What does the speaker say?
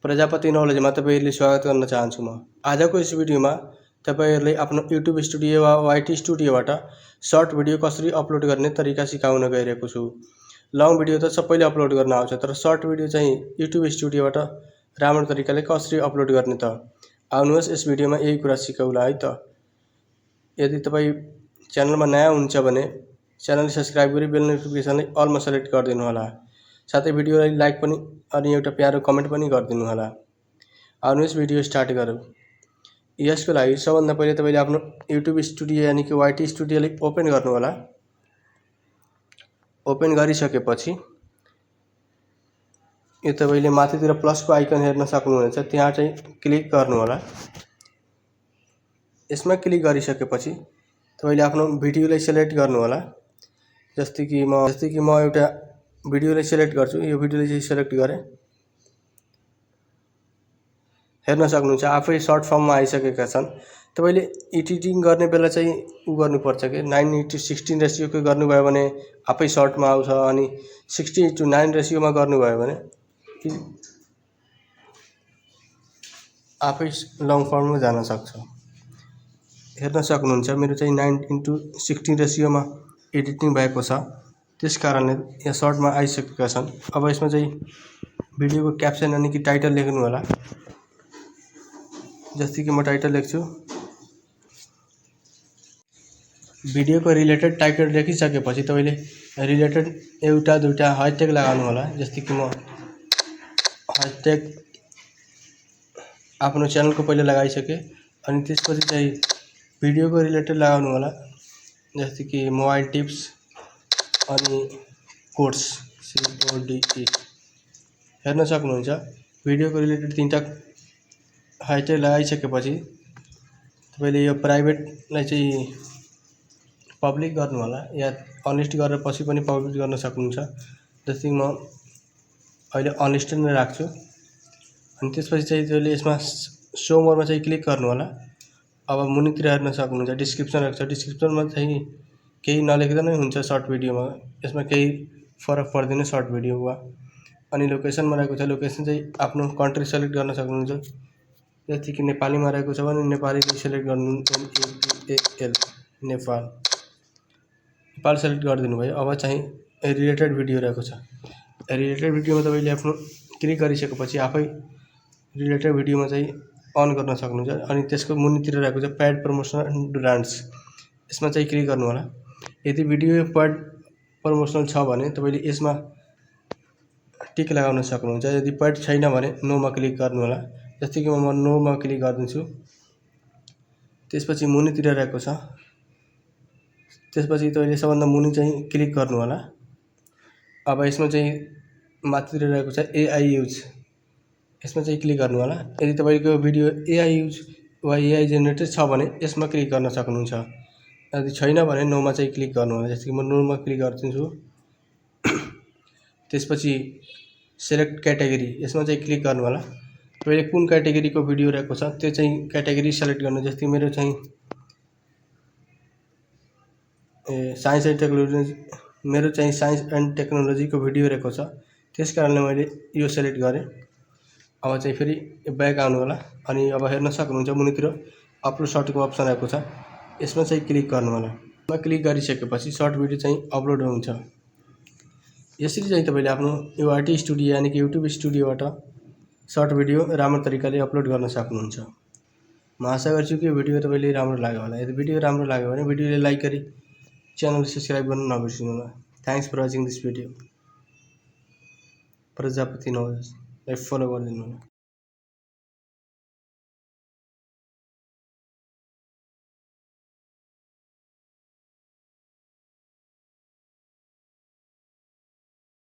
प्रजापति नलेजमा तपाईहरुले स्वागत गर्न चाहन्छु म। आजको यस भिडियोमा तपाईहरुले आफ्नो YouTube स्टुडियो वा YT स्टुडियोबाट सर्ट भिडियो कसरी अपलोड गर्ने तरिका सिकाउन गइरहेको छु। लङ भिडियो त सबैले अपलोड गर्न आउँछ, तर सर्ट भिडियो चाहिँ YouTube स्टुडियोबाट राम्रो तरिकाले कसरी अपलोड गर्ने त? आउनुहोस् यस भिडियोमा यही कुरा सिकौला है त। यदि तपाई च्यानलमा नयाँ हुनुहुन्छ भने च्यानल सब्स्क्राइब गरी बेल नोटिफिकेसनलाई अलमा सेलेक्ट गरिदिनु होला। साथै भिडियोलाई लाइक पनि अनि एउटा प्यारो कमेन्ट पनि गरिदिनु होला। आउनुहोस् भिडियो स्टार्ट गरौँ। यसको लागि सबभन्दा पहिले तपाईले आफ्नो YouTube स्टुडियो यानी कि YT स्टुडियोलाई ओपन गर्नु होला। ओपन गरिसकेपछि यो तपाईले माथितिर प्लसको आइकन हेर्न सक्नुहुनेछ, त्यहाँ चाहिँ क्लिक गर्नु होला। यसमा क्लिक गरिसकेपछि तपाईले आफ्नो भिडियोलाई सेलेक्ट गर्नु होला। जस्तै कि म एउटा भिडियोलाई सेलेक्ट गर्छु। यो भिडियोलाई चाहिँ सेलेक्ट गरे। हेर्न सक्नुहुन्छ आफै सर्ट फर्ममा आइसकेका छन्। तपाईले एडिटिङ गर्ने बेला चाहिँ गर्नुपर्छ के 9:16 रेशियोको गर्नुभयो भने आफै सर्टमा आउँछ, अनि 60:9 रेशियोमा गर्नुभयो भने आफै लङ फर्ममा जान सक्छ। हेर्न सक्नुहुन्छ मेरो चाहिँ 9:16 रेशियोमा एडिटिङ भएको छ, त्यसकारणले यहाँ सर्टमा आइसकेका छन्। अब यसमा चाहिँ भिडियोको क्याप्सन यानी कि टाइटल लेख्नु होला। जस्तै कि म टाइटल लेख्छु। भिडियोको रिलेटेड टाइटल लेखिसकेपछि तपाईले रिलेटेड एउटा दुईटा ह्याशट्याग लगाउनु होला। जस्तै कि म ह्याशट्याग आफ्नो च्यानलको पहिले लगाइसके, अनि त्यसपछि चाहिँ भिडियोको रिलेटेड लगाउनु होला। जस्तै कि मोबाइल टिप्स अनि कोड्स CODE। हेर्न सक्नुहुन्छ भिडियोको रिलेटेड तीनटा ह्याशट्याग लगाइसकेपछि तपाईले यो प्राइभेटलाई चाहिँ पब्लिक गर्नु होला, या अनलिस्ट गरेर पछि पनि पब्लिक गर्न सक्नुहुन्छ। जस्तै म अहिले अनलिस्टेड नै राख्छु। अनि त्यसपछि चाहिँ तपाईले यसमा शो मोरमा चाहिँ क्लिक गर्नु होला। अब मुनितिर हेर्न सक्नुहुन्छ डिस्क्रिप्सन रहेको छ। डिस्क्रिप्सनमा चाहिँ केही नलेख्दा नै हुन्छ सर्ट भिडियोमा। यसमा केही फरक पर्दैन सर्ट भिडियोमा। अनि लोकेसनमा रहेको छ, लोकेसन चाहिँ आफ्नो कन्ट्री सेलेक्ट गर्न सक्नुहुन्छ। जस्तै कि नेपालीमा रहेको छ भने नेपाली सेलेक्ट गर्नु, NAPAL नेपाल सेलेक्ट गरिदिनु भयो। अब चाहिँ रिलेटेड भिडियो रहेको छ। रिलेटेड भिडियोमा तपाईले आफ्नो क्लिक गरिसकेपछि आफै रिलेटेड भिडियोमा चाहिँ अन गर्न सक्नुहुन्छ। अनि त्यसको मुनितिर रहेको छ पेड प्रमोसन एन्ड ब्रान्ड्स, यसमा चाहिँ क्लिक गर्नु होला। यदि भिडियो पेड प्रमोसनल छ भने तपाईले यसमा टिक लगाउन सक्नुहुन्छ। यदि पेड छैन भने नोमा क्लिक गर्नु होला। जस्तै कि म नोमा क्लिक गरिदिन्छु। त्यसपछि मुनितिर रहेको छ, त्यसपछि तपाईले सबभन्दा मुनि चाहिँ क्लिक गर्नु होला। अब यसमा चाहिँ माथितिर रहेको छ AI युज, यसमा चाहिँ क्लिक गर्नु होला। यदि तपाईको भिडियो AI युज वा AI जेनेरेटेड छ भने यसमा क्लिक गर्न सक्नुहुन्छ। यदि छैन भने नोमा चाहिँ क्लिक गर्नु होला। जस्तै कि म नोमा क्लिक गर्दिन्छु। त्यसपछि सेलेक्ट क्याटेगोरी, यसमा चाहिँ क्लिक गर्नु होला। तपाईले कुन क्याटेगोरीको भिडियो रहेको छ त्यो चाहिँ क्याटेगोरी सेलेक्ट गर्नु। जस्तै मेरो चाहिँ साइन्स एन्ड टेक्नोलोजी, मेरो चाहिँ साइन्स एन्ड टेक्नोलोजीको भिडियो रहेको छ, त्यसकारणले मैले यो सेलेक्ट गरेँ। अब चाहिँ फेरि ब्याक आउनु होला। अनि अब हेर्न सक्नुहुन्छ मुनितिर अपलोड सर्टको अप्सन आएको छ, यसमा चाहिँ क्लिक गर्नु होला। यसमा क्लिक गरिसकेपछि सर्ट भिडियो चाहिँ अपलोड हुन्छ। यसरी चाहिँ तपाईले आफ्नो YT स्टुडियो यानी कि YouTube स्टुडियोबाट सर्ट भिडियो राम्रो तरिकाले अपलोड गर्न सक्नुहुन्छ। म आशा गर्छु कि भिडियो तपाईलाई राम्रो लाग्यो होला। यदि भिडियो राम्रो लाग्यो भने भिडियोलाई लाइक गरी च्यानल सब्स्क्राइब गर्न नबिर्सिनु होला। Thanks for watching this video. Prajapati नलेजलाई फलो गरिदिनु होला।